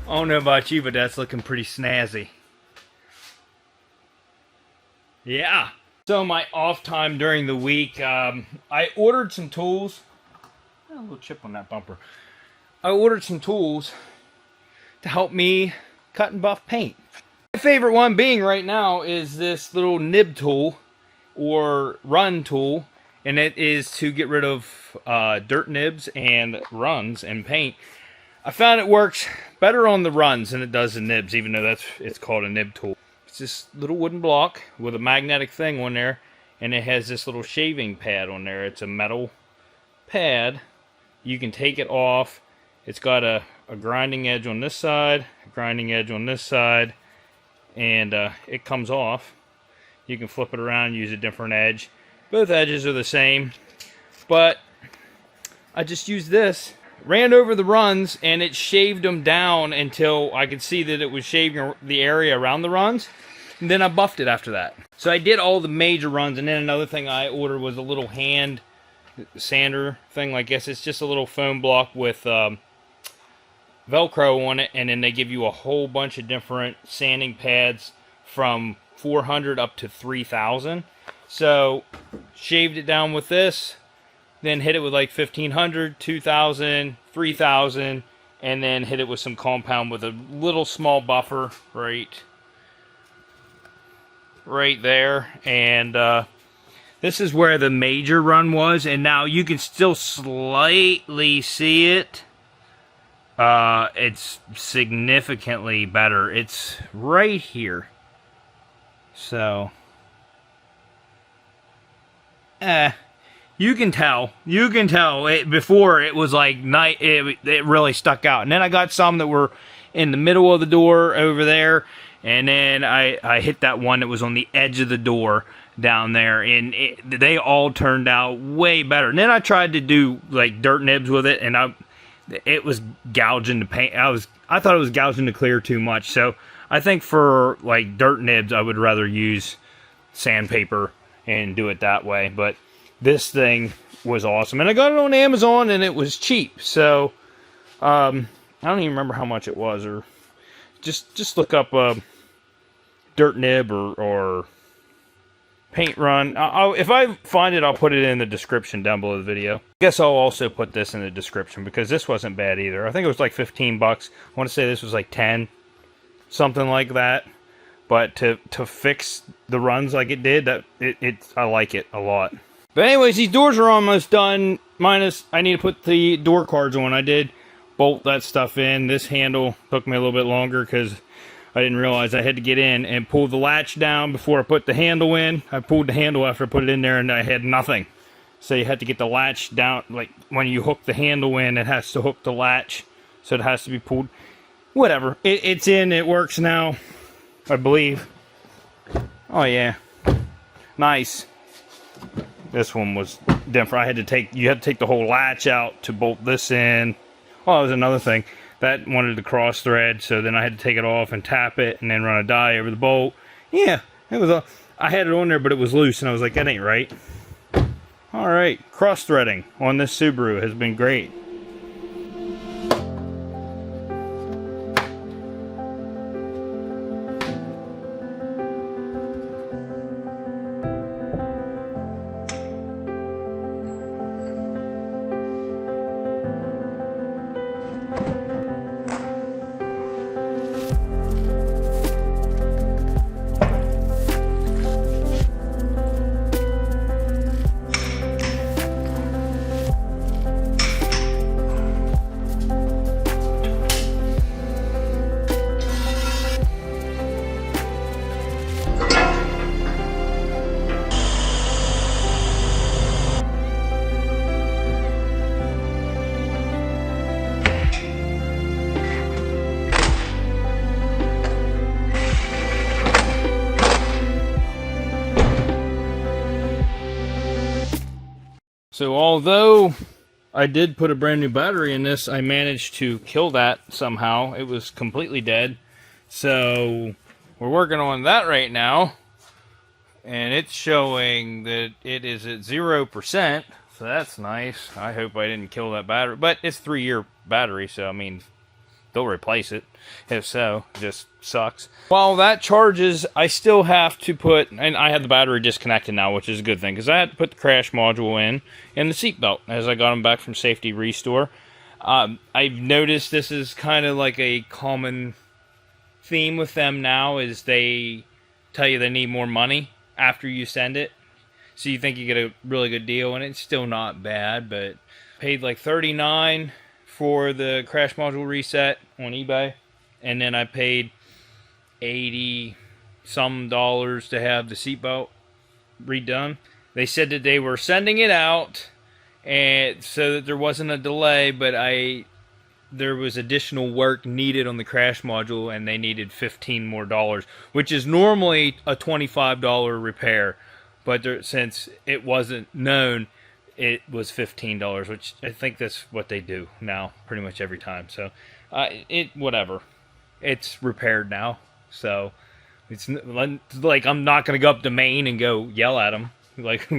I don't know about you, but that's looking pretty snazzy. Yeah. So my off time during the week, I ordered some tools. Oh, a little chip on that bumper. I ordered some tools to help me cut and buff paint. My favorite one being right now is this little nib tool or run tool, and it is to get rid of dirt nibs and runs in paint. I found it works better on the runs than it does the nibs, even though it's called a nib tool. It's this little wooden block with a magnetic thing on there, and it has this little shaving pad on there. It's a metal pad. You can take it off. It's got a grinding edge on this side, a grinding edge on this side, and it comes off. You can flip it around and use a different edge. Both edges are the same, but I just used this, ran over the runs, and it shaved them down until I could see that it was shaving the area around the runs, and then I buffed it after that. So I did all the major runs, and then another thing I ordered was a little hand sander thing. I guess it's just a little foam block with Velcro on it, and then they give you a whole bunch of different sanding pads from 400 up to 3,000. So shaved it down with this, then hit it with like 1,500, 2,000, 3,000, and then hit it with some compound with a little small buffer right there. And this is where the major run was, and now you can still slightly see it. It's significantly better. It's right here. So, you can tell. You can tell. Before it was like night. It really stuck out. And then I got some that were in the middle of the door over there, and then I hit that one that was on the edge of the door down there, and they all turned out way better. And then I tried to do like dirt nibs with it, and it was gouging the paint. I thought it was gouging the clear too much. So I think for like dirt nibs, I would rather use sandpaper and do it that way. But this thing was awesome, and I got it on Amazon, and it was cheap. So I don't even remember how much it was, or just look up dirt nib or paint run. If I find it, I'll put it in the description down below the video. I guess I'll also put this in the description because this wasn't bad either. I think it was like 15 bucks. I want to say this was like 10, something like that. But to fix the runs like it did, I like it a lot. But anyways, these doors are almost done. Minus, I need to put the door cards on. I did bolt that stuff in. This handle took me a little bit longer because I didn't realize I had to get in and pull the latch down before I put the handle in. I pulled the handle after I put it in there, and I had nothing. So you had to get the latch down. Like when you hook the handle in, it has to hook the latch. So it has to be pulled. Whatever. It's in. It works now, I believe. Oh, yeah. Nice. This one was different. You had to take the whole latch out to bolt this in. Oh, that was another thing. That wanted to cross thread, so then I had to take it off and tap it and then run a die over the bolt. Yeah, I had it on there, but it was loose, and I was like, that ain't right. Alright, cross threading on this Subaru has been great. So although I did put a brand new battery in this, I managed to kill that somehow. It was completely dead. So we're working on that right now. And it's showing that it is at 0%. So that's nice. I hope I didn't kill that battery. But it's a 3-year battery, so I mean, they'll replace it. If so, it just sucks. While that charges, I still have to put, and I had the battery disconnected now, which is a good thing, because I had to put the crash module in and the seatbelt as I got them back from Safety Restore. I've noticed this is kind of like a common theme with them now, is they tell you they need more money after you send it. So you think you get a really good deal, and it's still not bad, but paid like $39 for the crash module reset on eBay, and then I paid $80 some to have the seatbelt redone. They said that they were sending it out, and so that there wasn't a delay, but there was additional work needed on the crash module, and they needed $15 more, which is normally a $25 repair. But since it wasn't known, it was $15, which I think that's what they do now pretty much every time. So, whatever. It's repaired now. So, it's like I'm not going to go up to Maine and go yell at them. Like,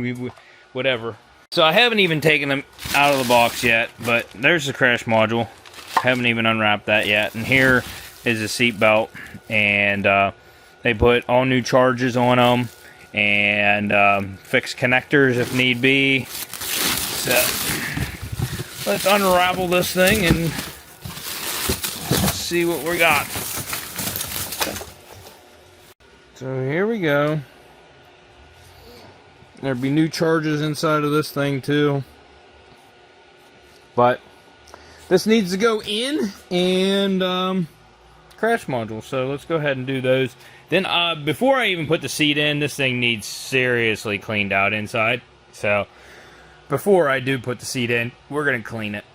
whatever. So, I haven't even taken them out of the box yet, but there's the crash module. Haven't even unwrapped that yet. And here is the seat belt. And they put all new charges on them. And fix connectors if need be. So let's unravel this thing and see what we got. So here we go. There'll be new charges inside of this thing too. But this needs to go in, and crash module. So let's go ahead and do those. Then, before I even put the seat in, this thing needs seriously cleaned out inside. So, before I do put the seat in, we're going to clean it.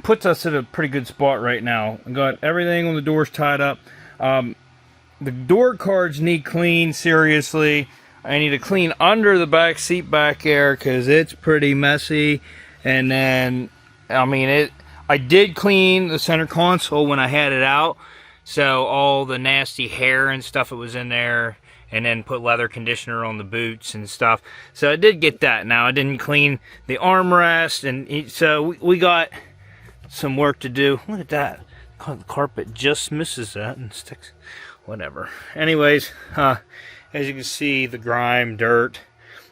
Puts us at a pretty good spot right now. I got everything on the doors tied up. The door cards need clean, seriously. I need to clean under the back seat back there because it's pretty messy. And then, I did clean the center console when I had it out. So all the nasty hair and stuff that was in there, and then put leather conditioner on the boots and stuff. So I did get that. Now I didn't clean the armrest, and so we got some work to do. Look at that. The carpet just misses that and sticks. Whatever. Anyways, as you can see, the grime, dirt.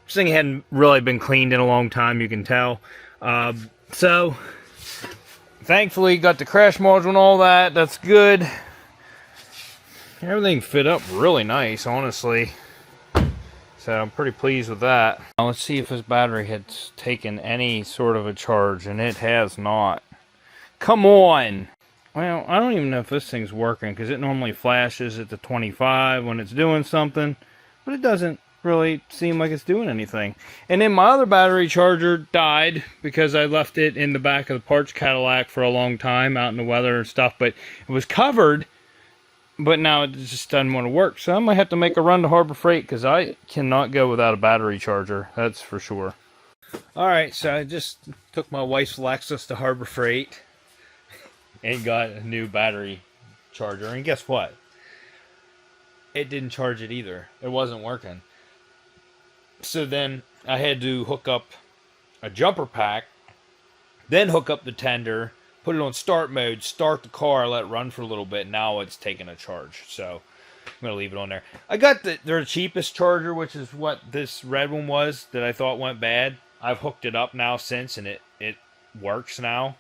This thing hadn't really been cleaned in a long time, you can tell. So, thankfully, got the crash module and all that. That's good. Everything fit up really nice, honestly. So, I'm pretty pleased with that. Now, let's see if this battery has taken any sort of a charge, and it has not. Come on! Well, I don't even know if this thing's working, because it normally flashes at the 25 when it's doing something, but it doesn't really seem like it's doing anything. And then my other battery charger died because I left it in the back of the parts Cadillac for a long time out in the weather and stuff, but it was covered, but now it just doesn't want to work. So I might have to make a run to Harbor Freight, because I cannot go without a battery charger, that's for sure. Alright, so I just took my wife's Lexus to Harbor Freight and got a new battery charger, and guess what? it didn't charge it either. It wasn't working. So then I had to hook up a jumper pack, then hook up the tender, put it on start mode, start the car, let it run for a little bit. Now it's taking a charge. So I'm going to leave it on there. I got their cheapest charger, which is what this red one was that I thought went bad. I've hooked it up now since, and it works now.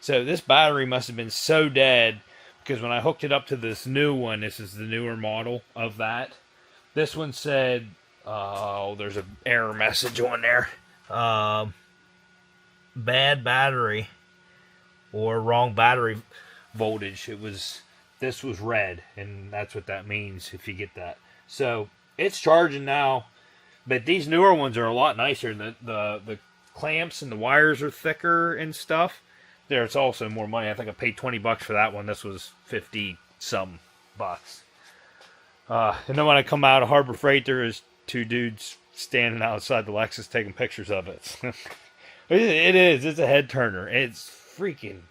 So this battery must have been so dead, because when I hooked it up to this new one, this is the newer model of that. This one said, oh, there's an error message on there. Bad battery, or wrong battery voltage. This was red, and that's what that means if you get that. So it's charging now, but these newer ones are a lot nicer. The clamps and the wires are thicker and stuff. It's also more money. I think I paid $20 for that one. This was 50-some bucks. And then when I come out of Harbor Freight, there is two dudes standing outside the Lexus taking pictures of it. It is. It's a head turner. It's freaking.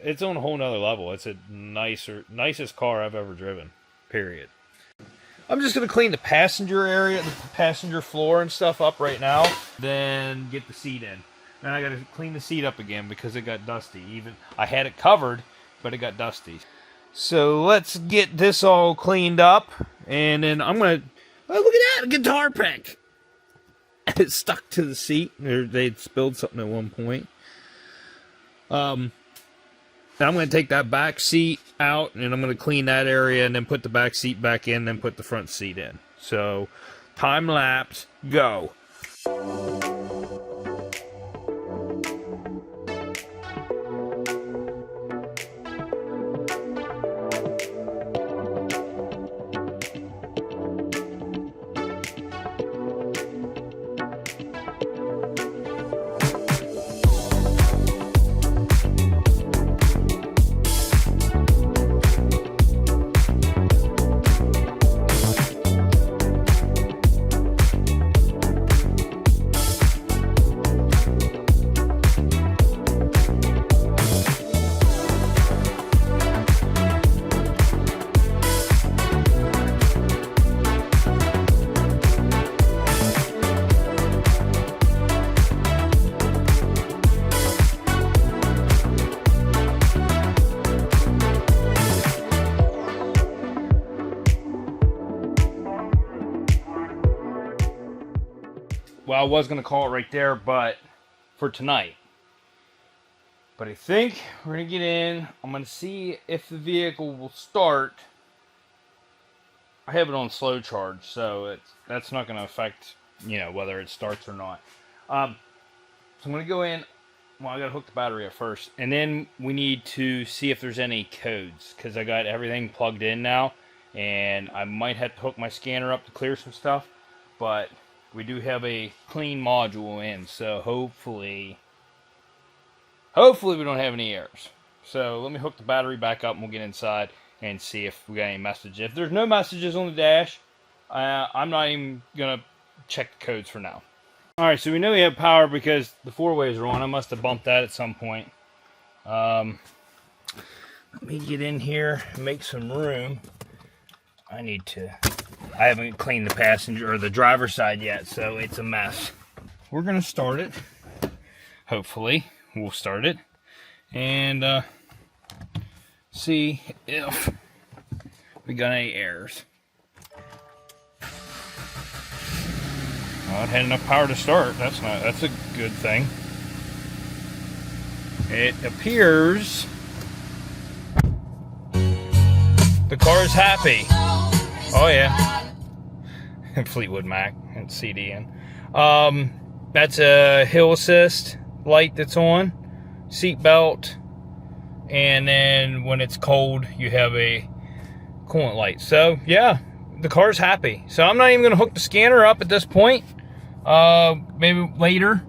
It's on a whole nother level. It's a nicest car I've ever driven. Period. I'm just going to clean the passenger area, the passenger floor and stuff up right now. Then get the seat in. And I got to clean the seat up again because it got dusty. Even I had it covered, but it got dusty. So let's get this all cleaned up. And then I'm going to... Oh, look at that! A guitar pick! It stuck to the seat. They'd spilled something at one point. Now I'm going to take that back seat out, and I'm going to clean that area, and then put the back seat back in, then put the front seat in. So, time lapse, go. Well, I was going to call it right there, but for tonight. But I think we're going to get in. I'm going to see if the vehicle will start. I have it on slow charge, so that's not going to affect, whether it starts or not. So I'm going to go in. Well, I got to hook the battery up first. And then we need to see if there's any codes, because I got everything plugged in now. And I might have to hook my scanner up to clear some stuff. But we do have a clean module in, so hopefully we don't have any errors. So let me hook the battery back up and we'll get inside and see if we got any messages. If there's no messages on the dash, I'm not even going to check the codes for now. Alright, so we know we have power because the four-ways are on. I must have bumped that at some point. Let me get in here and make some room. I haven't cleaned the passenger or the driver's side yet, so it's a mess. We're going to start it. Hopefully, we'll start it. And see if we got any errors. Well, it had enough power to start. That's a good thing. It appears the car is happy. Oh yeah. Fleetwood Mac and CD in. That's a hill assist light that's on, seat belt, and then when it's cold you have a coolant light. So yeah, the car's happy. So I'm not even going to hook the scanner up at this point. Maybe later,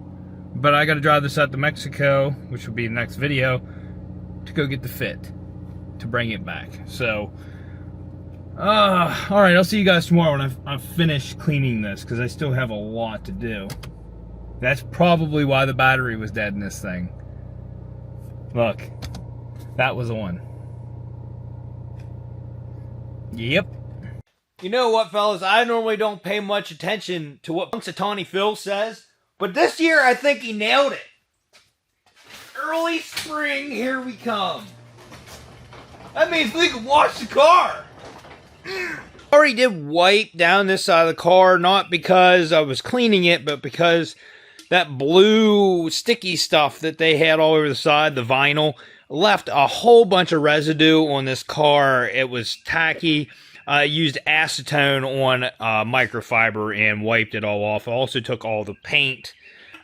but I got to drive this out to Mexico, which will be the next video, to go get the fit to bring it back. So alright, I'll see you guys tomorrow when I've finished cleaning this, because I still have a lot to do. That's probably why the battery was dead in this thing. Look, that was on. Yep, You know what, fellas? I normally don't pay much attention to what Punxsutawney Phil says, but this year I think he nailed it. Early spring, here we come. That means we can wash the car. I already did wipe down this side of the car, not because I was cleaning it, but because that blue sticky stuff that they had all over the side, the vinyl, left a whole bunch of residue on this car. It was tacky. I used acetone on microfiber and wiped it all off. I also took all the paint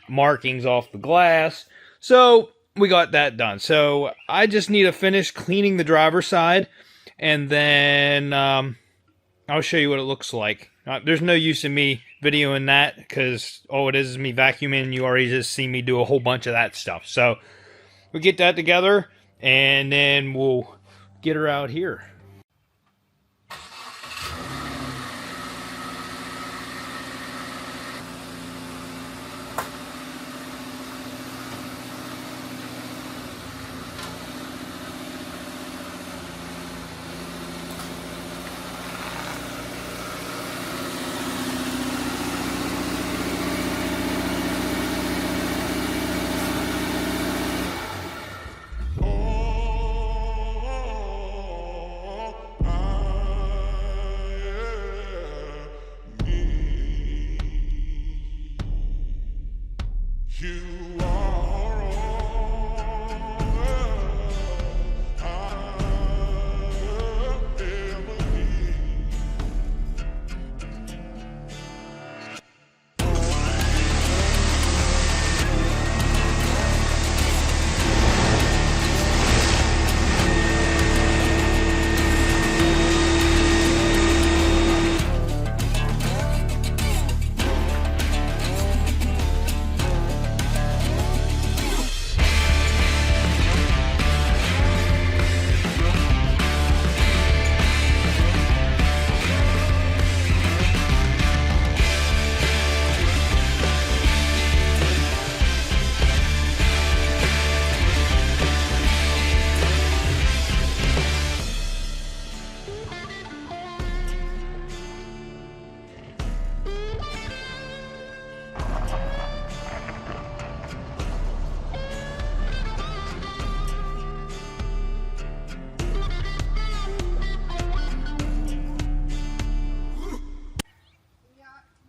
markings off the glass. So we got that done. So I just need to finish cleaning the driver's side, and then I'll show you what it looks like. There's no use in me videoing that because all it is me vacuuming, and you already just see me do a whole bunch of that stuff. So we get that together, and then we'll get her out here.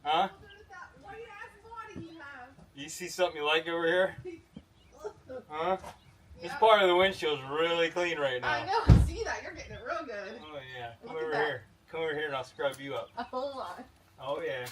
Huh? You see something you like over here? Huh? Yeah. This part of the windshield's really clean right now. I know, I see that. You're getting it real good. Oh yeah. Come over here. Come over here and I'll scrub you up. Oh my. Oh yeah.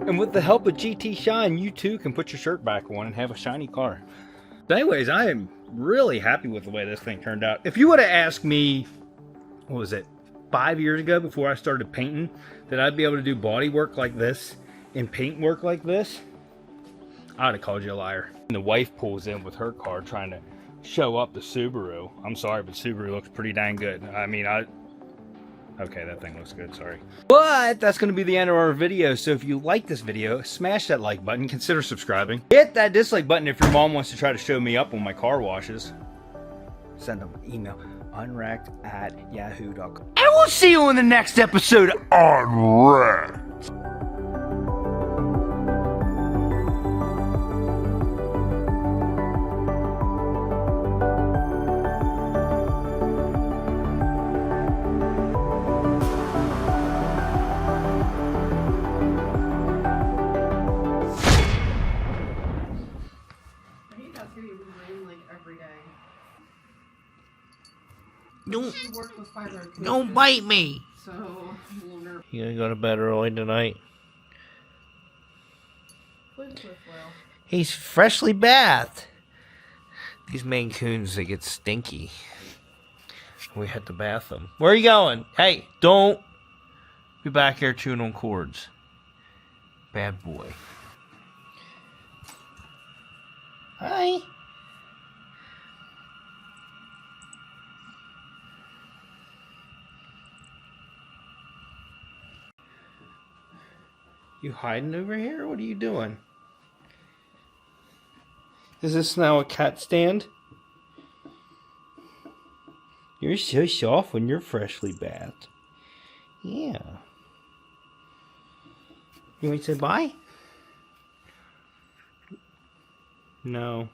And with the help of GT Shine, you too can put your shirt back on and have a shiny car. But anyways, I am really happy with the way this thing turned out. If you would have asked me, what was it, 5 years ago before I started painting, that I'd be able to do body work like this and paint work like this, I would have called you a liar. And the wife pulls in with her car trying to show up the Subaru. I'm sorry, but Subaru looks pretty dang good. I mean, okay, that thing looks good, sorry. But that's going to be the end of our video. So if you like this video, smash that like button, consider subscribing. Hit that dislike button if your mom wants to try to show me up on my car washes. Send them an email, unwracked@yahoo.com. And we'll see you in the next episode of Unwracked. Don't bite me. So, You gonna go to bed early tonight? He's freshly bathed. These Maine Coons, they get stinky. We had to bath them. Where are you going? Hey, don't be back here chewing on cords. Bad boy. Hi. You hiding over here? What are you doing? Is this now a cat stand? You're so soft when you're freshly bathed. Yeah. You want to say bye? No.